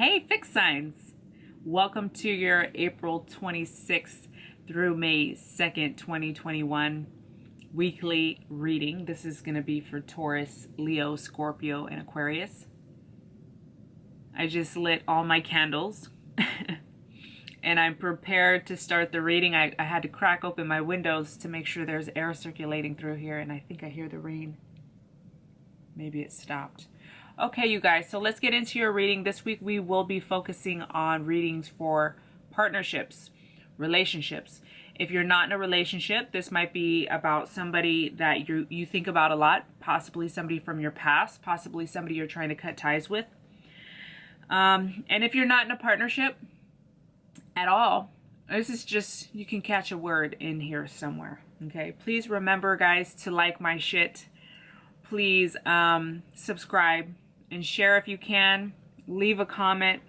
Hey, fixed signs. Welcome to your April 26th through May 2nd, 2021 weekly reading. This is going to be for Taurus, Leo, Scorpio, and Aquarius. I just lit all my candles and I'm prepared to start the reading. I had to crack open my windows to make sure there's air circulating through here, and I think I hear the rain. Maybe it stopped. Okay, you guys, so let's get into your reading. This week we will be focusing on readings for partnerships, relationships. If you're not in a relationship, this might be about somebody that you think about a lot, possibly somebody from your past, possibly somebody you're trying to cut ties with. And if you're not in a partnership at all, this is just, you can catch a word in here somewhere. Okay, please remember, guys, to like my shit. Please subscribe and share if you can. Leave a comment.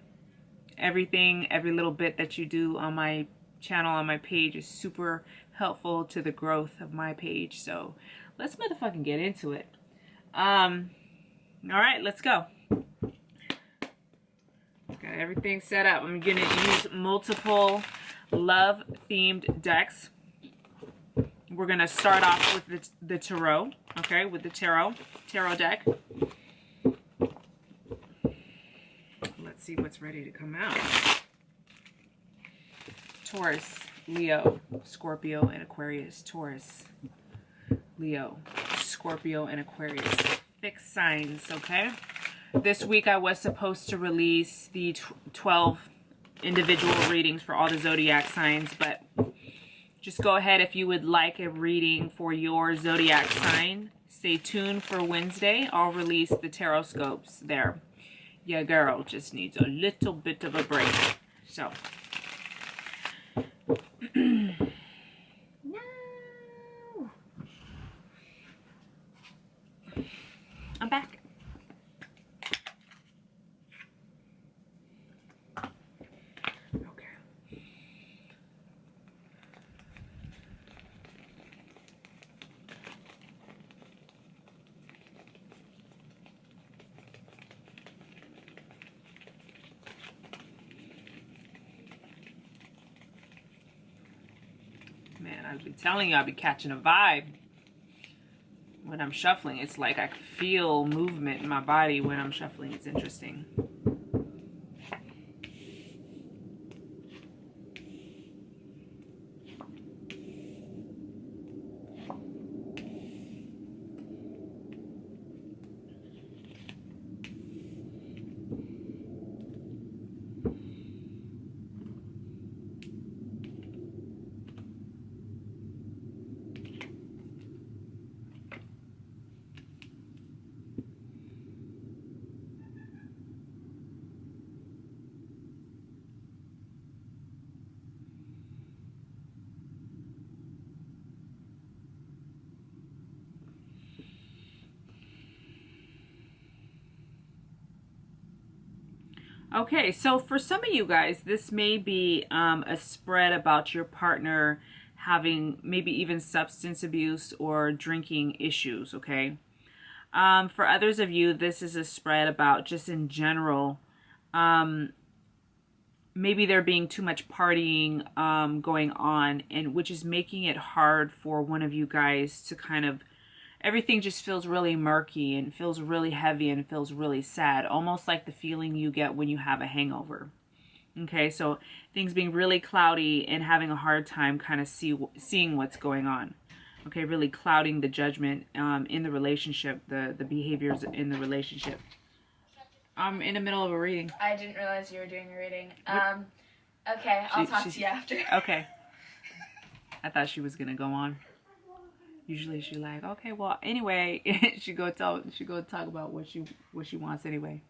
Every little bit that you do on my channel, on my page, is super helpful to the growth of my page. So let's motherfucking get into it. All right, let's go. Got everything set up. I'm gonna use multiple love-themed decks. We're gonna start off with the tarot, okay, with the tarot deck. Let's see what's ready to come out. Taurus, Leo, Scorpio, and Aquarius. Taurus, Leo, Scorpio, and Aquarius. Fixed signs, okay? This week I was supposed to release the 12 individual readings for all the zodiac signs, but just go ahead if you would like a reading for your zodiac sign. Stay tuned for Wednesday. I'll release the tarot scopes there. Yeah, girl just needs a little bit of a break. So. No. I'm back. Man, I've been telling you, I'll be catching a vibe when I'm shuffling. It's like I can feel movement in my body when I'm shuffling. It's interesting. Okay, so for some of you guys, this may be a spread about your partner having maybe even substance abuse or drinking issues, okay? For others of you, this is a spread about just in general, maybe there being too much partying going on, and which is making it hard for one of you guys to kind of, everything just feels really murky and feels really heavy and feels really sad, almost like the feeling you get when you have a hangover. Okay, so things being really cloudy and having a hard time kind of seeing what's going on. Okay, really clouding the judgment in the relationship, the behaviors in the relationship. I'm in the middle of a reading. I didn't realize you were doing a reading. Okay, I'll talk to you after. Okay. I thought she was gonna go on. Usually she like, okay, well, anyway, she go talk about what she wants anyway.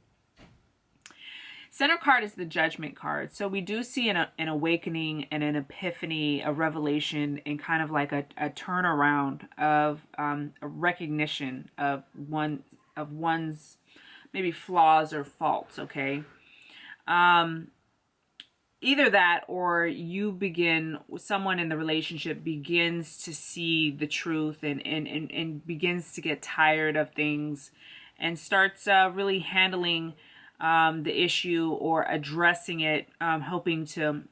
Center card is the Judgment card. So we do see an awakening and an epiphany, a revelation, and kind of like a turnaround of a recognition of one's maybe flaws or faults, okay? Either that, or someone in the relationship begins to see the truth and begins to get tired of things and starts really handling the issue or addressing it, hoping to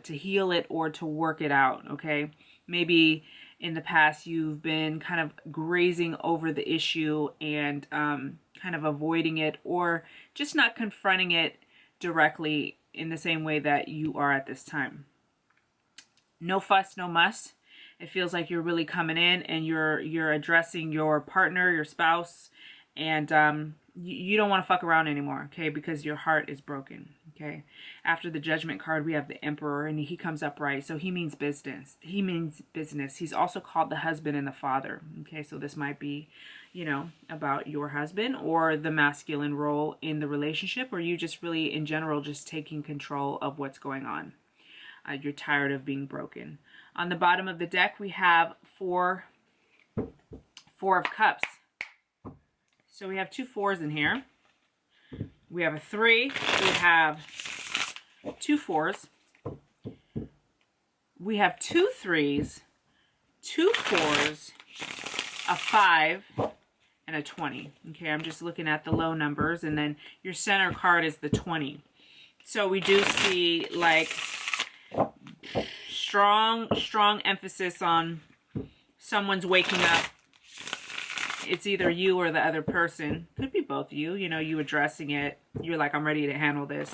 heal it or to work it out. Okay, maybe in the past you've been kind of grazing over the issue and kind of avoiding it, or just not confronting it directly in the same way that you are at this time. No fuss, no muss. It feels like you're really coming in and you're addressing your partner, your spouse, and you don't want to fuck around anymore, okay? Because your heart is broken, okay? After the Judgment card, we have the Emperor, and he comes up right, so he means business. He means business. He's also called the husband and the father, okay? So this might be, you know, about your husband or the masculine role in the relationship, or you just really, in general, just taking control of what's going on. You're tired of being broken. On the bottom of the deck, we have four of Cups. So we have 2 4s in here. We have a 3. We have 2 4s. We have 2 3s, 2 4s, a 5, and a 20. Okay, I'm just looking at the low numbers, and then your center card is the 20. So we do see like strong emphasis on someone's waking up. It's either you or the other person. Could be both of you. You know, you addressing it. You're like, I'm ready to handle this.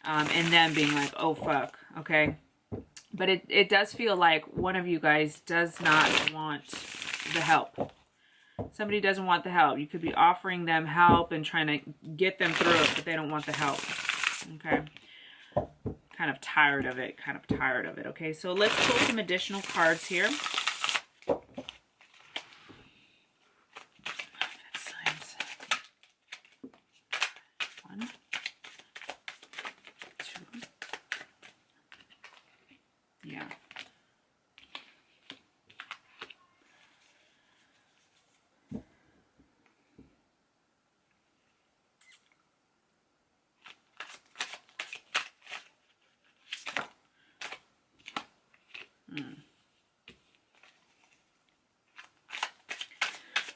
And then being like, oh, fuck. Okay. But it does feel like one of you guys does not want the help. Somebody doesn't want the help. You could be offering them help and trying to get them through it, but they don't want the help. Okay. Kind of tired of it. Okay. So let's pull some additional cards here. Yeah.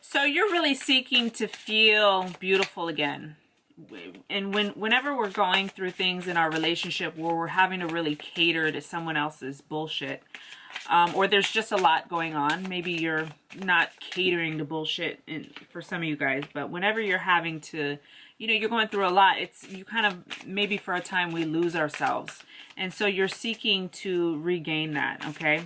So you're really seeking to feel beautiful again. And whenever we're going through things in our relationship where we're having to really cater to someone else's bullshit, or there's just a lot going on, maybe you're not catering to bullshit for some of you guys, but whenever you're having to, you know, you're going through a lot, you kind of, maybe for a time we lose ourselves. And so you're seeking to regain that, okay?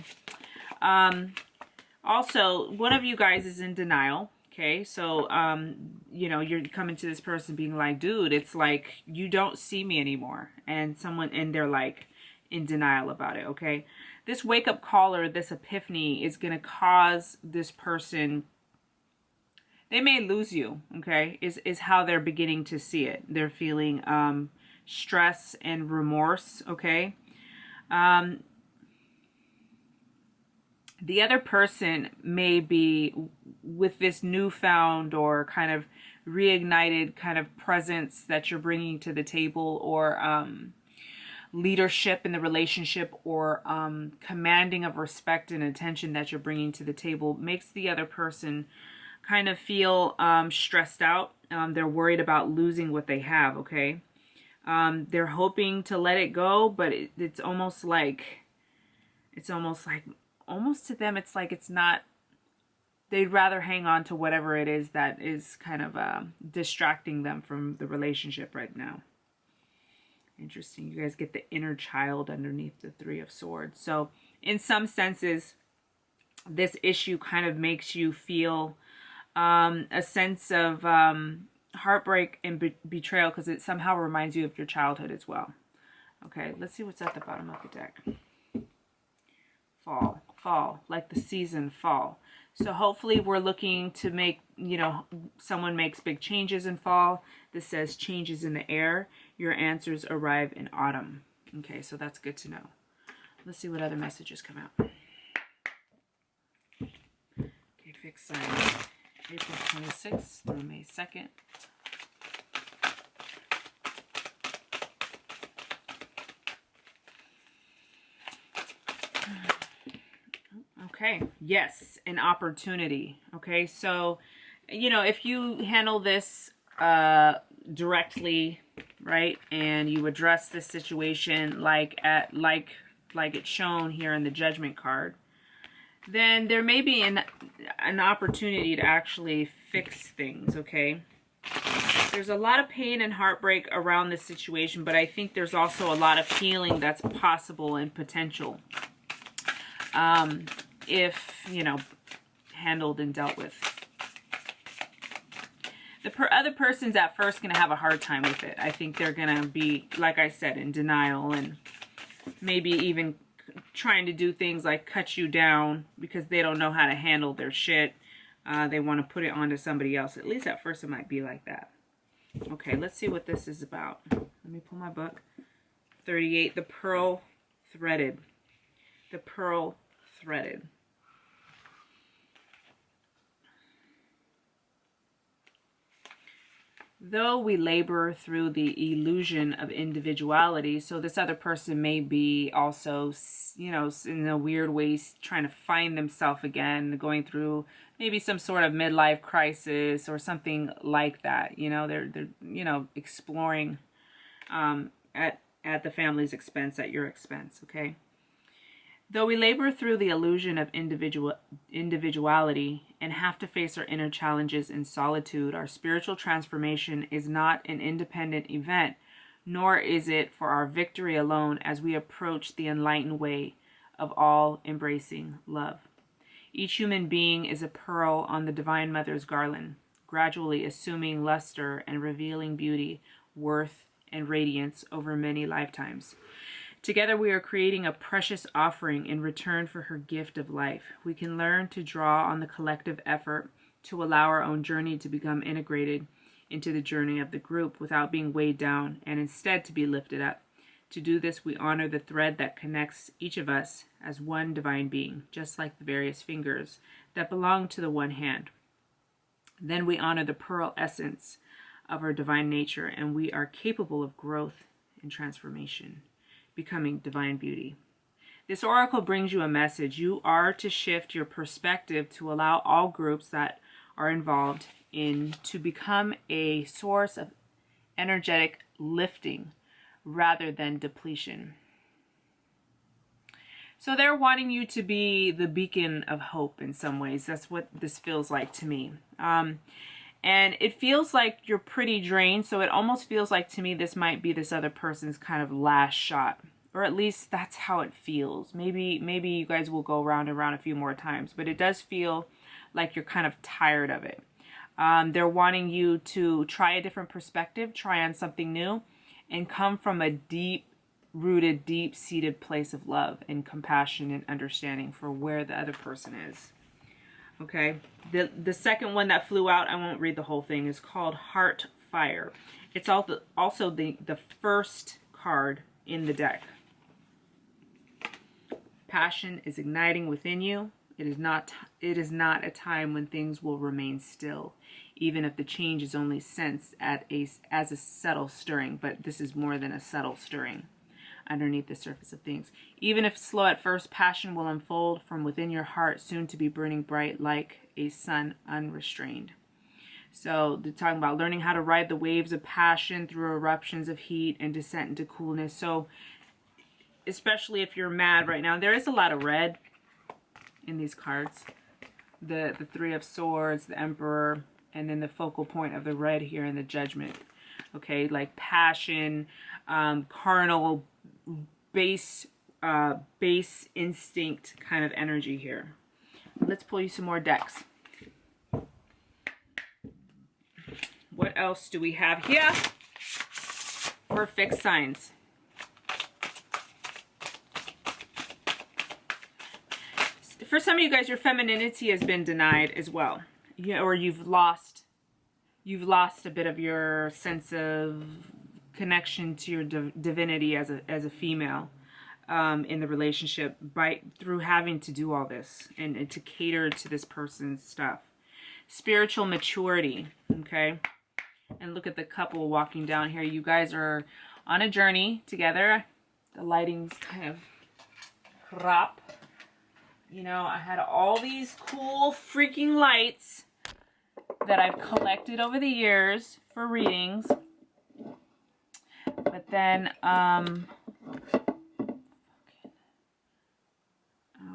Also, one of you guys is in denial. Okay, so, you know, you're coming to this person being like, dude, it's like, you don't see me anymore. And they're like in denial about it, okay? This wake-up call or this epiphany is going to cause this person, they may lose you, okay, is how they're beginning to see it. They're feeling stress and remorse, okay? The other person may be with this newfound or kind of reignited kind of presence that you're bringing to the table, or leadership in the relationship, or commanding of respect and attention that you're bringing to the table, makes the other person kind of feel stressed out. They're worried about losing what they have, okay? They're hoping to let it go, but it's almost like, almost to them, it's like it's not, they'd rather hang on to whatever it is that is kind of distracting them from the relationship right now. Interesting. You guys get the inner child underneath the 3 of Swords. So in some senses, this issue kind of makes you feel a sense of heartbreak and betrayal, because it somehow reminds you of your childhood as well. Okay, let's see what's at the bottom of the deck. Fall, like the season fall. So hopefully we're looking to make, you know, someone makes big changes in fall. This says changes in the air. Your answers arrive in autumn. Okay, so that's good to know. Let's see what other messages come out. Okay, fixed sign. April 26th through May 2nd. Okay, yes, an opportunity. Okay, so, you know, if you handle this directly right? And you address this situation like it's shown here in the Judgment card, then there may be an opportunity to actually fix things, okay? There's a lot of pain and heartbreak around this situation, but I think there's also a lot of healing that's possible and potential if, you know, handled and dealt with. The other person's at first going to have a hard time with it. I think they're going to be, like I said, in denial and maybe even trying to do things like cut you down because they don't know how to handle their shit. They want to put it onto somebody else. At least at first it might be like that. Okay, let's see what this is about. Let me pull my book. 38, the pearl threaded. The pearl threaded. Though we labor through the illusion of individuality, so this other person may be also, you know, in a weird way trying to find themselves again, going through maybe some sort of midlife crisis or something like that. You know, they're you know, exploring at the family's expense, at your expense, okay? Though we labor through the illusion of individuality and have to face our inner challenges in solitude, our spiritual transformation is not an independent event, nor is it for our victory alone as we approach the enlightened way of all-embracing love. Each human being is a pearl on the Divine Mother's garland, gradually assuming luster and revealing beauty, worth, and radiance over many lifetimes. Together we are creating a precious offering in return for her gift of life. We can learn to draw on the collective effort to allow our own journey to become integrated into the journey of the group without being weighed down and instead to be lifted up. To do this, we honor the thread that connects each of us as one divine being, just like the various fingers that belong to the one hand. Then we honor the pearl essence of our divine nature, and we are capable of growth and transformation, becoming divine beauty. This oracle brings you a message. You are to shift your perspective to allow all groups that are involved in to become a source of energetic lifting rather than depletion. So they're wanting you to be the beacon of hope in some ways. That's what this feels like to me. And it feels like you're pretty drained, so it almost feels like to me this might be this other person's kind of last shot. Or at least that's how it feels. Maybe you guys will go round and round a few more times, but it does feel like you're kind of tired of it. They're wanting you to try a different perspective, try on something new, and come from a deep-rooted, deep-seated place of love and compassion and understanding for where the other person is. Okay, the second one that flew out, I won't read the whole thing, is called Heart Fire. It's also the first card in the deck. Passion is igniting within you. It is not a time when things will remain still, even if the change is only sensed as a subtle stirring. But this is more than a subtle stirring underneath the surface of things. Even if slow at first, passion will unfold from within your heart, soon to be burning bright like a sun unrestrained. So they're talking about learning how to ride the waves of passion through eruptions of heat and descent into coolness. So especially if you're mad right now, there is a lot of red in these cards. The Three of Swords, the Emperor, and then the focal point of the red here in the Judgment. Okay, like passion, carnal, base instinct kind of energy here. Let's pull you some more decks. What else do we have here for fixed signs? For some of you guys, your femininity has been denied as well. Or you've lost a bit of your sense of connection to your divinity as a female in the relationship through having to do all this and to cater to this person's stuff. Spiritual maturity, okay? And look at the couple walking down here. You guys are on a journey together. The lighting's kind of crap. You know, I had all these cool freaking lights that I've collected over the years for readings. But then, I'll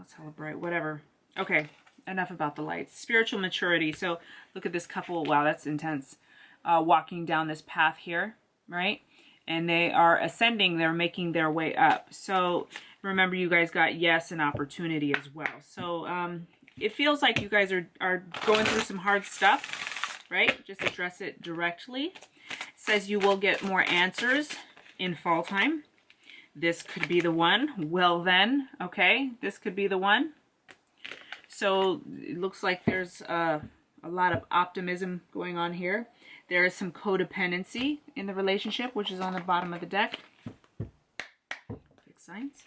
celebrate, whatever. Okay, enough about the lights. Spiritual maturity. So look at this couple. Wow, that's intense. Walking down this path here, right? And they are ascending. They're making their way up. So remember, you guys got yes and opportunity as well. So it feels like you guys are going through some hard stuff, right? Just address it directly. It says you will get more answers in fall time. This could be the one. Well then, okay, this could be the one. So it looks like there's a lot of optimism going on here. There is some codependency in the relationship, which is on the bottom of the deck. Big signs.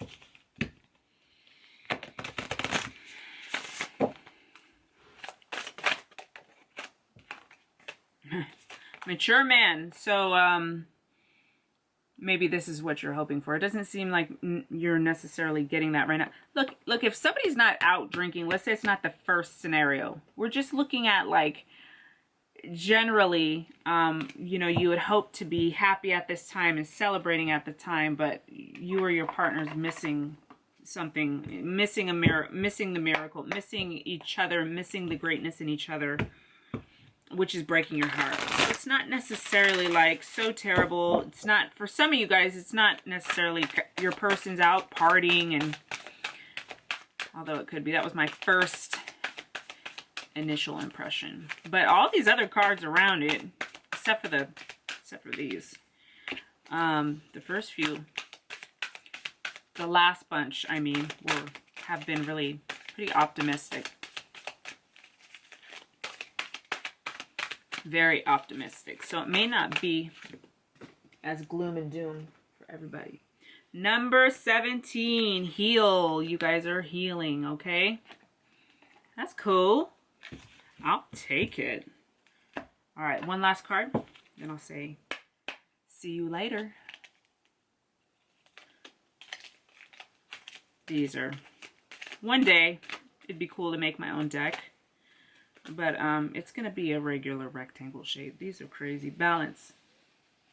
Mature man. So maybe this is what you're hoping for. It doesn't seem like you're necessarily getting that right now. Look, if somebody's not out drinking, let's say it's not the first scenario. We're just looking at, like, generally, you know, you would hope to be happy at this time and celebrating at the time, but you or your partner's missing something, missing the miracle, missing each other, missing the greatness in each other, which is breaking your heart. So it's not necessarily like so terrible. It's not, for some of you guys, it's not necessarily your person's out partying, and although it could be. That was my first initial impression. But all these other cards around it, except for these. The first few, the last bunch, I mean, have been really pretty optimistic. Very optimistic. So it may not be as gloom and doom for everybody. Number 17, heal. You guys are healing, okay? That's cool. I'll take it. All right, one last card. Then I'll say, see you later. These are, one day, it'd be cool to make my own deck. But it's going to be a regular rectangle shape. These are crazy. Balance.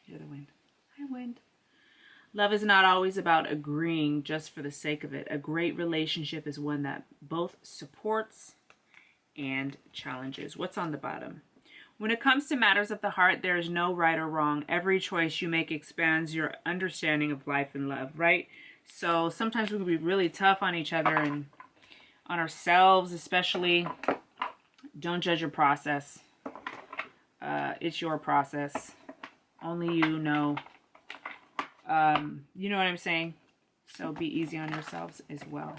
You're the wind. Hi, wind. Love is not always about agreeing just for the sake of it. A great relationship is one that both supports and challenges. What's on the bottom? When it comes to matters of the heart, there is no right or wrong. Every choice you make expands your understanding of life and love, right? So sometimes we can be really tough on each other and on ourselves, especially. Don't judge your process. It's your process. Only you know. You know what I'm saying? So be easy on yourselves as well.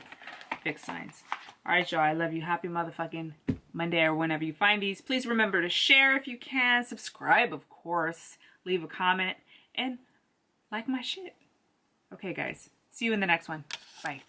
Big signs. All right, y'all. I love you. Happy motherfucking Monday, or whenever you find these. Please remember to share if you can. Subscribe, of course. Leave a comment. And like my shit. Okay, guys. See you in the next one. Bye.